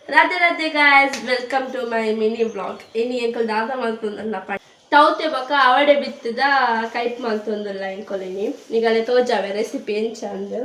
Radhe Radhe guys, welcome to my mini vlog. Ini enkel dada maltundalla taute baka avade bittida kite maltundalla enkolini nigale tojave recipe enchande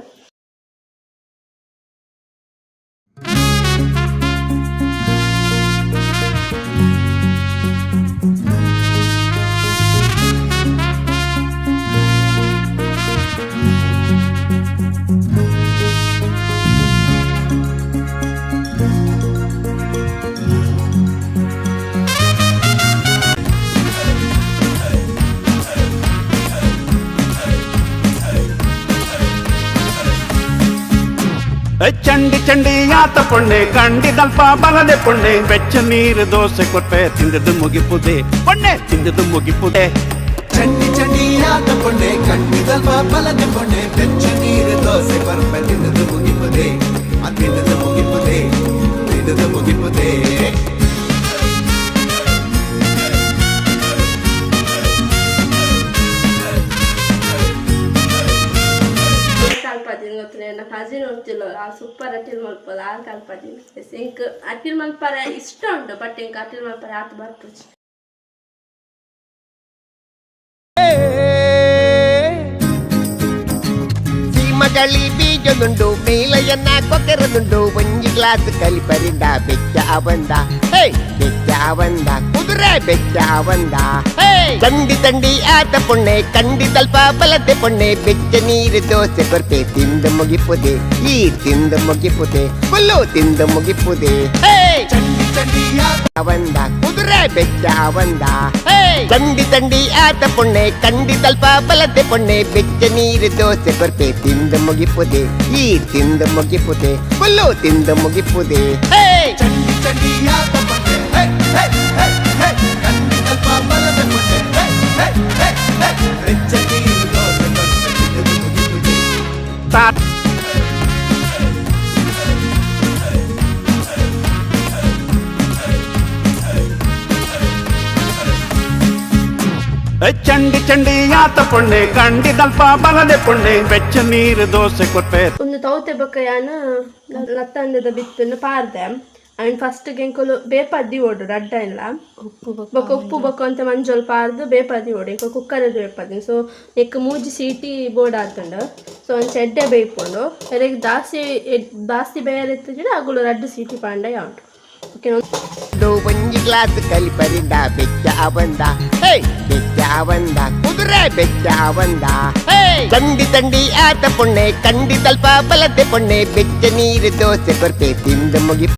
ಚಂಡಿ ಚಂಡಿ ಆತ ಪೊಣ್ಣೆ ಕಂಡಿದಲ್ಪ ಬಲದೆ ಪೊಣ್ಣೆ ಬೆಚ್ಚ ನೀರು ದೋಸೆ ಕೊಟ್ಟೆ ತಿಂದದು ಮುಗಿಪುದೆ ಪೊಣ್ಣೆ ತಿಂದದು ಮುಗಿಪುದೆ ಚಂಡಿ ಚಂಡಿ ಆತ ಪೊಣ್ಣೆ ಕಂಡಿದಲ್ಪ ಬಲದೆ ಪೊಣ್ಣೆ ಬೆಚ್ಚ ನೀರು ದೋಸೆ ಕೊಟ್ಟೆ ತಿಂದದು ಮುಗಿಪುದೆ ತಿಂದದು ಮುಗಿಪುದೆ ತಿಂದದು ಮುಗಿಪುದೆ ನನ್ನ ಕಸಿನ್ ಹೋಗ್ತಿಲ್ಲ ಆ ಸೂಪರ್ ಅಟಿಲ್ ಮಲ್ಪದ ಆ ಕಲ್ಪದಿನ ಇಂಕ್ ಅಟಿಲ್ ಮಲ್ಪರ ಇಷ್ಟ ಉಂಟು ಬಟ್ ಇಂಕ ಅಟಿಲ್ ಮಲ್ಪರ ಆತ ಬರ್ತುಚಿ ಸೀಮಗಳಿ ಬೀಜದುಂಡು ಮೇಲೆಯನ್ನ ಕೊಕ್ಕೆರದುಂಡು ಒಂಜಿ ಗ್ಲಾಸ್ ಕಲಿಪರಿಂದ ಬೆಚ್ಚ ಬಂದ ಹೇ ಬೆಚ್ಚ ಬಂದ ಕುದುರೆ ಬೆಚ್ಚ ಬಂದ ಹೇ ತಂಡಿ ತಂಡಿ ಆತ ಪೊಣ್ಣೆ ಕಂಡಿದಲ್ಪ ಬಲತೆ ಪೊಣ್ಣೆ ಬೆಚ್ಚ ನೀರು ದೋಸೆ ಕೊರ್ಪೆ ತಿಂದು ಮುಗಿಪುದೆ ಈ ತಿಂದು ಮುಗಿಪುದೆ ಫುಲ್ಲು ತಿಂದು ಮುಗಿಪುದೆ ಹೇ ಚಂಡಿ ಚಂಡಿ ಬಂದ ಕುದುರೆ ಬೆಚ್ಚ ಬಂದ ಹೇ ತಂಡಿ ತಂಡಿ ಆತ ಪೊಣ್ಣೆ ಕಂಡಿದಲ್ಪ ಬಲತೆ ಪೊಣ್ಣೆ ಬೆಚ್ಚ ನೀರು ದೋಸೆ ಕೊರ್ಪೆ ತಿಂದು ಮುಗಿಪುದೆ ಈ ತಿಂದು ಮುಗಿಪುದೆ ಫುಲ್ಲು ತಿಂದು ಮುಗಿಪುದೆ ಹೇ ಚಂಡಿ ಚಂಡಿ ಆತ ಪೊಣ್ಣೆ ಹೇ ಹೇ ಹೇ ಹೇ ಕಂಡಿದಲ್ಪ ಬಲದೆ ಪೊಣ್ಣೆ ಹೇ ಹೇ ಹೇ ಹೇ ಬೆಚ್ಚ ನೀರು ದೋಸೆ ಕೊಟ್ಟೆ ತಿಂದದು ಮುಗಿಪುದೆ ಚಂಡಿ ಚಂಡಿ ಆತ ಪೊಣ್ಣೆ ಕಂಡಿದಲ್ಪ ಬಲದೆ ಪೊಣ್ಣೆ ಬೆಚ್ಚ ನೀರು ದೋಸೆ ಕೊಟ್ಟೆ ಒಂದು ತೌತೆ ಬೊಕ್ಕ ಯಾನ ಲತ್ತಂದದ ಬಿತ್ತನ್ನು ಪಾರ್ದೆ ಅಂಡ್ ಫಸ್ಟ್ ಎಂಕುಲು ಬೇಪದ್ದಿ ಓಡು ರಡ್ಡ ಇಲ್ಲ ಬೊಕ್ಕ ಉಪ್ಪು ಬೊಕ್ಕ ಅಂತ ಮಂಜೋಲ್ ಪಾರ್ದು ಬೇಪದ್ದಿ ಓಡು ಇಂಕ ಕುಕ್ಕರಲ್ಲಿ ಬೇಪದ್ದಿ ಸೊ ಎಕ್ ಮೂಜಿ ಸೀಟಿ ಬೋರ್ಡ್ ಆತುಂಡು ಸೊ ಒಂದು ಚೆಡ್ಡೆ ಬೇಯ್ಕೊಂಡು ಎರೆಗೆ ಜಾಸ್ತಿ ಬೇಯರೆತ್ತಿದ್ರೆ ಅಗುಲು ರಡ್ಡು ಸೀಟಿ ಪಾಂಡ ಉಂಟು ಓಕೆ ಒಂಜಿ ಗ್ಲಾಸ್ ಕಲಿಪರಿಂದ ಬೆಚ್ಚ ಬಂದ ಹೇ ಬೆಚ್ಚ ಬಂದ ಕುದುರೆ ಬೆಚ್ಚ ಬಂದ ಹೇ ತಂಡಿ ತಂಡಿ ಆತ ಪೊಣ್ಣೆ ಕಂಡಿದಲ್ಪ ಬಲತೆ ಪೊಣ್ಣೆ ಬೆಚ್ಚ ನೀರು ದೋಸೆ ಕೊರ್ಪೆ ತಿಂದು ಮುಗಿ